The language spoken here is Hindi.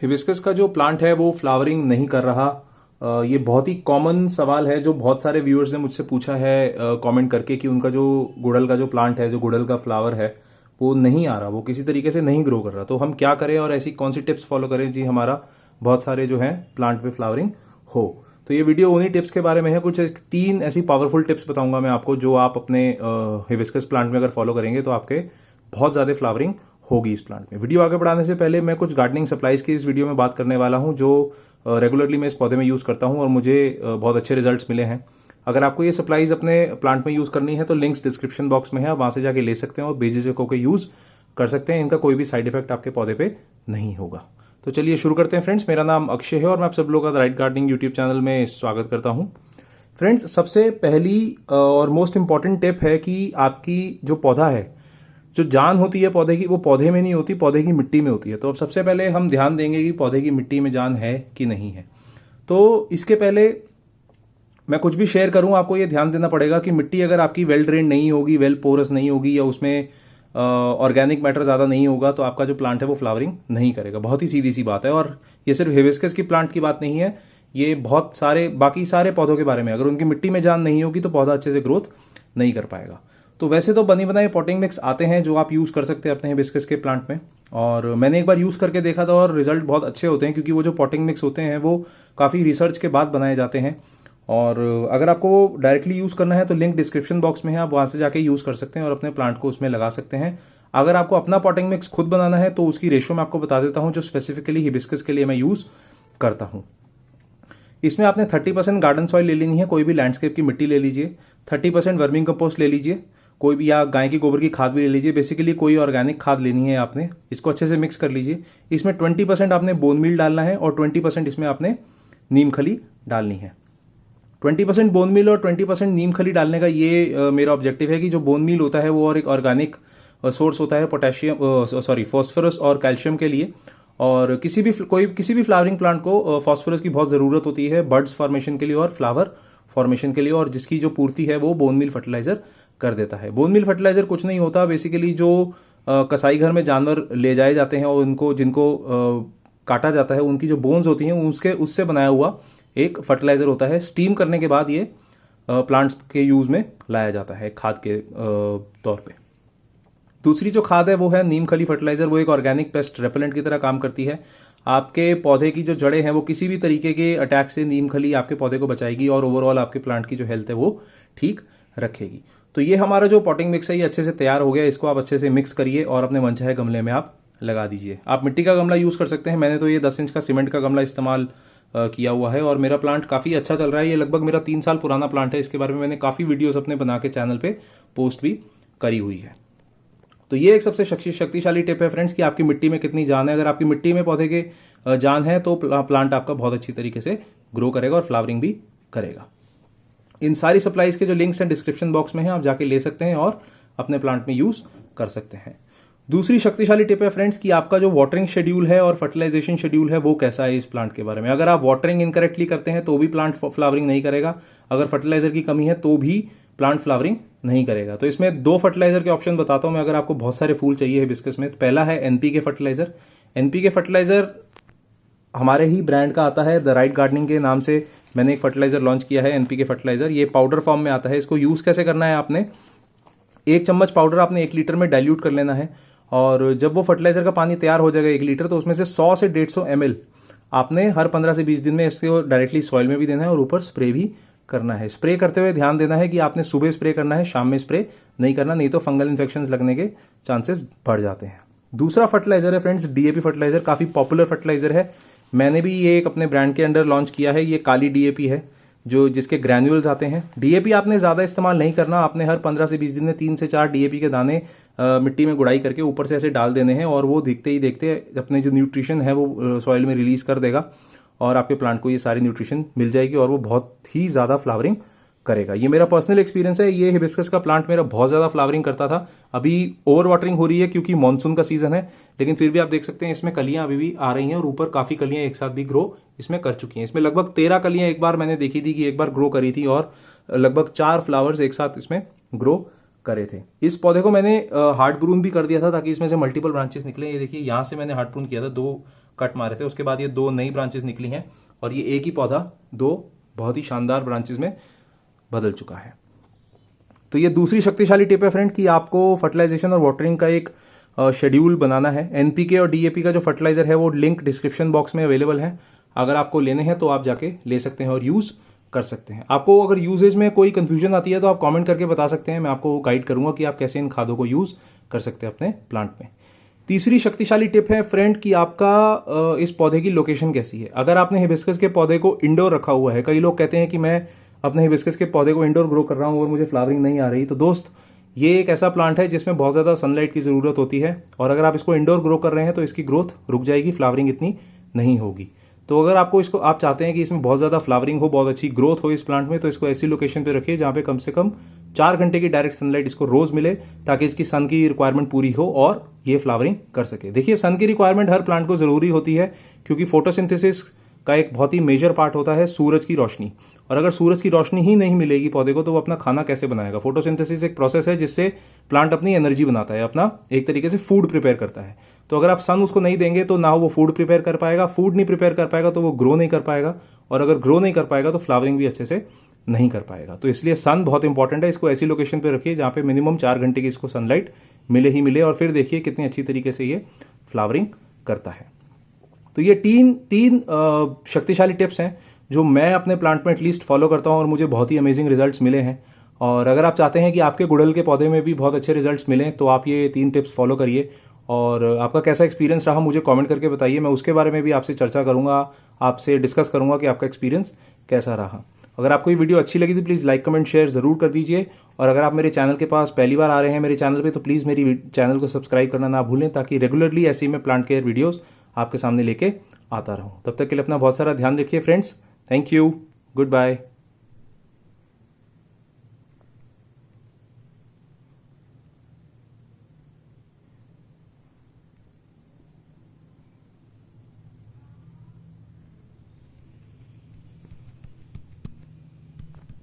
हिबिस्कस का जो प्लांट है वो फ्लावरिंग नहीं कर रहा। ये बहुत ही कॉमन सवाल है जो बहुत सारे व्यूअर्स ने मुझसे पूछा है कमेंट करके कि उनका जो गुड़हल का जो प्लांट है, जो गुड़हल का फ्लावर है, वो नहीं आ रहा, वो किसी तरीके से नहीं ग्रो कर रहा। तो हम क्या करें और ऐसी कौन सी टिप्स फॉलो करें जी हमारा बहुत सारे जो है प्लांट पे फ्लावरिंग हो। तो ये वीडियो उन्हीं टिप्स के बारे में है। कुछ 3 ऐसी पावरफुल टिप्स बताऊंगा मैं आपको जो आप अपने हिबिस्कस प्लांट में अगर फॉलो करेंगे तो आपके बहुत ज्यादा फ्लावरिंग होगी इस प्लांट में। वीडियो आगे बढ़ाने से पहले मैं कुछ गार्डनिंग सप्लाईज की इस वीडियो में बात करने वाला हूं जो रेगुलरली मैं इस पौधे में यूज करता हूं और मुझे बहुत अच्छे रिजल्ट्स मिले हैं। अगर आपको ये सप्लाईज अपने प्लांट में यूज करनी है तो लिंक्स डिस्क्रिप्शन बॉक्स में है, आप वहां से जाके ले सकते हैं और बेझिझक होकर यूज कर सकते हैं। इनका कोई भी साइड इफेक्ट आपके पौधे पे नहीं होगा। तो चलिए शुरू करते हैं फ्रेंड्स। मेरा नाम अक्षय है और मैं आप सब लोगों का राइट गार्डनिंग यूट्यूब चैनल में स्वागत करता हूं। फ्रेंड्स, सबसे पहली और मोस्ट इंपॉर्टेंट टिप है कि आपकी जो पौधा है, जो जान होती है पौधे की, वो पौधे में नहीं होती, पौधे की मिट्टी में होती है। तो अब सबसे पहले हम ध्यान देंगे कि पौधे की मिट्टी में जान है कि नहीं है। तो इसके पहले मैं कुछ भी शेयर करूं, आपको ये ध्यान देना पड़ेगा कि मिट्टी अगर आपकी वेल ड्रेन नहीं होगी, वेल पोरस नहीं होगी या उसमें ऑर्गेनिक मैटर ज्यादा नहीं होगा तो आपका जो प्लांट है वो फ्लावरिंग नहीं करेगा। बहुत ही सीधी सी बात है। और ये सिर्फ हिबिस्कस की प्लांट की बात नहीं है, ये बहुत सारे बाकी सारे पौधों के बारे में। अगर उनकी मिट्टी में जान नहीं होगी तो पौधा अच्छे से ग्रोथ नहीं कर पाएगा। तो वैसे तो बनी बनाए पॉटिंग मिक्स आते हैं जो आप यूज कर सकते हैं अपने हिबिस्कस के प्लांट में, और मैंने एक बार यूज करके देखा था और रिजल्ट बहुत अच्छे होते हैं क्योंकि वो जो पॉटिंग मिक्स होते हैं वो काफी रिसर्च के बाद बनाए जाते हैं। और अगर आपको वो डायरेक्टली यूज करना है तो लिंक डिस्क्रिप्शन बॉक्स में है, आप वहां से जाके यूज कर सकते हैं और अपने प्लांट को उसमें लगा सकते हैं। अगर आपको अपना पॉटिंग मिक्स खुद बनाना है तो उसकी रेशो मैं आपको बता देता हूं जो स्पेसिफिकली हिबिस्कस के लिए मैं यूज करता हूं। इसमें आपने 30% गार्डन सॉइल ले लेनी है, कोई भी लैंडस्केप की मिट्टी ले लीजिए। 30% वर्मिंग कंपोस्ट ले लीजिए, कोई भी, या गाय की गोबर की खाद भी ले लीजिए। बेसिकली कोई ऑर्गेनिक खाद लेनी है आपने। इसको अच्छे से मिक्स कर लीजिए। इसमें 20% आपने बोन मील डालना है और 20% इसमें आपने नीम खली डालनी है। 20% बोन मील और 20% नीम खली डालने का ये मेरा ऑब्जेक्टिव है कि जो बोन मील होता है वो और एक ऑर्गेनिक सोर्स होता है फॉस्फोरस और कैल्शियम के लिए। और किसी भी फ्लावरिंग प्लांट को फॉस्फोरस की बहुत जरूरत होती है बर्ड्स फॉर्मेशन के लिए और फ्लावर फॉर्मेशन के लिए, और जिसकी जो पूर्ति है वो बोन मील फर्टिलाइजर कर देता है। बोन मील फर्टिलाइजर कुछ नहीं होता, बेसिकली जो कसाई घर में जानवर ले जाए जाते हैं और उनको जिनको काटा जाता है उनकी जो बोन्स होती हैं उससे बनाया हुआ एक फर्टिलाइजर होता है। स्टीम करने के बाद ये प्लांट्स के यूज में लाया जाता है खाद के तौर पे। दूसरी जो खाद है वो है नीम खली फर्टिलाइजर। वो एक ऑर्गेनिक पेस्ट रेपेलेंट की तरह काम करती है। आपके पौधे की जो जड़ें हैं वो किसी भी तरीके के अटैक से नीम खली आपके पौधे को बचाएगी और ओवरऑल आपके प्लांट की जो हेल्थ है वो ठीक रखेगी। तो ये हमारा जो पॉटिंग मिक्स है ये अच्छे से तैयार हो गया। इसको आप अच्छे से मिक्स करिए और अपने मनचाहे गमले में आप लगा दीजिए। आप मिट्टी का गमला यूज कर सकते हैं। मैंने तो ये 10 इंच का सीमेंट का गमला इस्तेमाल किया हुआ है और मेरा प्लांट काफी अच्छा चल रहा है। ये लगभग मेरा 3 साल पुराना प्लांट है। इसके बारे में मैंने काफी वीडियोस अपने बना के चैनल पे पोस्ट भी करी हुई है। तो ये एक सबसे शक्तिशाली टिप है फ्रेंड्स कि आपकी मिट्टी में कितनी जान है। अगर आपकी मिट्टी में पौधे के जान है तो प्लांट आपका बहुत अच्छी तरीके से ग्रो करेगा और फ्लावरिंग भी करेगा। इन सारी सप्लाईज के जो लिंक्स हैं डिस्क्रिप्शन बॉक्स में है, आप जाके ले सकते हैं और अपने प्लांट में यूज कर सकते हैं। दूसरी शक्तिशाली टिप है फ्रेंड्स कि आपका जो वाटरिंग शेड्यूल है और फर्टिलाइजेशन शेड्यूल है वो कैसा है इस प्लांट के बारे में। अगर आप वाटरिंग इनकरेक्टली करते हैं तो भी प्लांट फ्लावरिंग नहीं करेगा। अगर फर्टिलाइजर की कमी है तो भी प्लांट फ्लावरिंग नहीं करेगा। तो इसमें 2 फर्टिलाइजर के ऑप्शन बताता हूं मैं अगर आपको बहुत सारे फूल चाहिए हिबिस्कस में। पहला है एनपीके फर्टिलाइजर। एनपीके फर्टिलाइजर हमारे ही ब्रांड का आता है, द राइट गार्डनिंग के नाम से मैंने एक फर्टिलाइजर लॉन्च किया है एनपीके फर्टिलाइजर। ये पाउडर फॉर्म में आता है। इसको यूज कैसे करना है, आपने 1 चम्मच पाउडर आपने 1 लीटर में डाइल्यूट कर लेना है और जब वो फर्टिलाइजर का पानी तैयार हो जाएगा 1 लीटर तो उसमें से 100 से 150 ml आपने हर 15 से 20 दिन में इसको डायरेक्टली सॉइल में भी देना है और ऊपर स्प्रे भी करना है। स्प्रे करते हुए ध्यान देना है कि आपने सुबह स्प्रे करना है, शाम में स्प्रे नहीं करना, नहीं तो फंगल इन्फेक्शंस लगने के चांसेस बढ़ जाते हैं। दूसरा फर्टिलाइजर है फ्रेंड्स डीएपी फर्टिलाइजर। काफी पॉपुलर फर्टिलाइजर है। मैंने भी ये एक अपने ब्रांड के अंडर लॉन्च किया है। ये काली डीएपी है जो जिसके ग्रैन्युअल्स आते हैं। डीएपी आपने ज्यादा इस्तेमाल नहीं करना। आपने हर 15 से 20 दिन में 3 से 4 डीएपी के दाने मिट्टी में गुड़ाई करके ऊपर से ऐसे डाल देने हैं और वो दिखते ही देखते अपने जो न्यूट्रिशन है वो सॉइल में रिलीज कर देगा और आपके प्लांट को ये सारी न्यूट्रिशन मिल जाएगी और वो बहुत ही ज्यादा फ्लावरिंग करेगा। ये मेरा पर्सनल एक्सपीरियंस है। ये हिबिस्कस का प्लांट मेरा बहुत ज्यादा फ्लावरिंग करता था। अभी ओवर वाटरिंग हो रही है क्योंकि मानसून का सीजन है, लेकिन फिर भी आप देख सकते हैं इसमें कलियां अभी भी आ रही हैं और ऊपर काफी कलियां एक साथ भी ग्रो इसमें कर चुकी हैं। इसमें लगभग 13 कलियां एक बार मैंने देखी थी कि एक बार ग्रो करी थी और लगभग 4 फ्लावर्स एक साथ इसमें ग्रो करे थे। इस पौधे को मैंने हार्ड प्रून भी कर दिया था ताकि इसमें से मल्टीपल ब्रांचेस निकले। ये देखिए यहाँ से मैंने हार्ड प्रून किया था, 2 कट मारे थे, उसके बाद ये 2 नई ब्रांचेस निकली हैं और ये एक ही पौधा 2 बहुत ही शानदार ब्रांचेस में बदल चुका है। तो ये दूसरी शक्तिशाली टिप है फ्रेंड कि आपको फर्टिलाइजेशन और वाटरिंग का एक शेड्यूल बनाना है। एनपीके और डीएपी का जो फर्टिलाइजर है वो लिंक डिस्क्रिप्शन बॉक्स में अवेलेबल है, अगर आपको लेने हैं तो आप जाके ले सकते हैं और यूज कर सकते हैं। आपको अगर यूजेज में कोई कंफ्यूजन आती है तो आप कमेंट करके बता सकते हैं, मैं आपको गाइड करूंगा कि आप कैसे इन खादों को यूज कर सकते हैं अपने प्लांट में। तीसरी शक्तिशाली टिप है फ्रेंड कि आपका इस पौधे की लोकेशन कैसी है। अगर आपने हिबिस्कस के पौधे को इंडोर रखा हुआ है, कई लोग कहते हैं कि मैं अपने हिबिस्कस के पौधे को इंडोर ग्रो कर रहा हूं और मुझे फ्लावरिंग नहीं आ रही, तो दोस्त ये एक ऐसा प्लांट है जिसमें बहुत ज़्यादा सनलाइट की ज़रूरत होती है और अगर आप इसको इंडोर ग्रो कर रहे हैं तो इसकी ग्रोथ रुक जाएगी, फ्लावरिंग इतनी नहीं होगी। तो अगर आपको इसको आप चाहते हैं कि इसमें बहुत ज़्यादा फ्लावरिंग हो, बहुत अच्छी ग्रोथ हो इस प्लांट में, तो इसको ऐसी लोकेशन पे रखिए जहाँ पे कम से कम 4 घंटे की डायरेक्ट सनलाइट इसको रोज मिले ताकि इसकी सन की रिक्वायरमेंट पूरी हो और ये फ्लावरिंग कर सके। देखिए सन की रिक्वायरमेंट हर प्लांट को जरूरी होती है क्योंकि फोटोसिंथेसिस का एक बहुत ही मेजर पार्ट होता है सूरज की रोशनी, और अगर सूरज की रोशनी ही नहीं मिलेगी पौधे को तो वो अपना खाना कैसे बनाएगा। फोटोसिंथेसिस एक प्रोसेस है जिससे प्लांट अपनी एनर्जी बनाता है, अपना एक तरीके से फूड प्रिपेयर करता है। तो अगर आप सन उसको नहीं देंगे तो ना वो फूड प्रिपेयर कर पाएगा, फूड नहीं प्रिपेयर कर पाएगा तो वो ग्रो नहीं कर पाएगा, और अगर ग्रो नहीं कर पाएगा तो फ्लावरिंग भी अच्छे से नहीं कर पाएगा। तो इसलिए सन बहुत इंपॉर्टेंट है। इसको ऐसी लोकेशन पे रखिए जहां पे मिनिमम 4 घंटे की इसको सनलाइट मिले ही मिले, और फिर देखिए कितनी अच्छी तरीके से ये फ्लावरिंग करता है। तो ये तीन शक्तिशाली टिप्स हैं जो मैं अपने प्लांट में एटलीस्ट फॉलो करता हूं और मुझे बहुत ही अमेजिंग रिजल्ट्स मिले हैं। और अगर आप चाहते हैं कि आपके गुड़हल के पौधे में भी बहुत अच्छे रिजल्ट्स मिलें तो आप ये 3 टिप्स फॉलो करिए। और आपका कैसा एक्सपीरियंस रहा मुझे कमेंट करके बताइए, मैं उसके बारे में भी आपसे चर्चा करूंगा, आपसे डिस्कस करूंगा कि आपका एक्सपीरियंस कैसा रहा। अगर आपको ये वीडियो अच्छी लगी तो प्लीज़ लाइक कमेंट शेयर जरूर कर दीजिए, और अगर आप मेरे चैनल के पास पहली बार आ रहे हैं मेरे चैनल पे तो प्लीज़ मेरी चैनल को सब्सक्राइब करना ना भूलें ताकि रेगुलरली ऐसे ही मैं प्लांट केयर वीडियोस आपके सामने लेके आता रहूं। तब तक के लिए अपना बहुत सारा ध्यान रखिए friends. Thank you, good bye.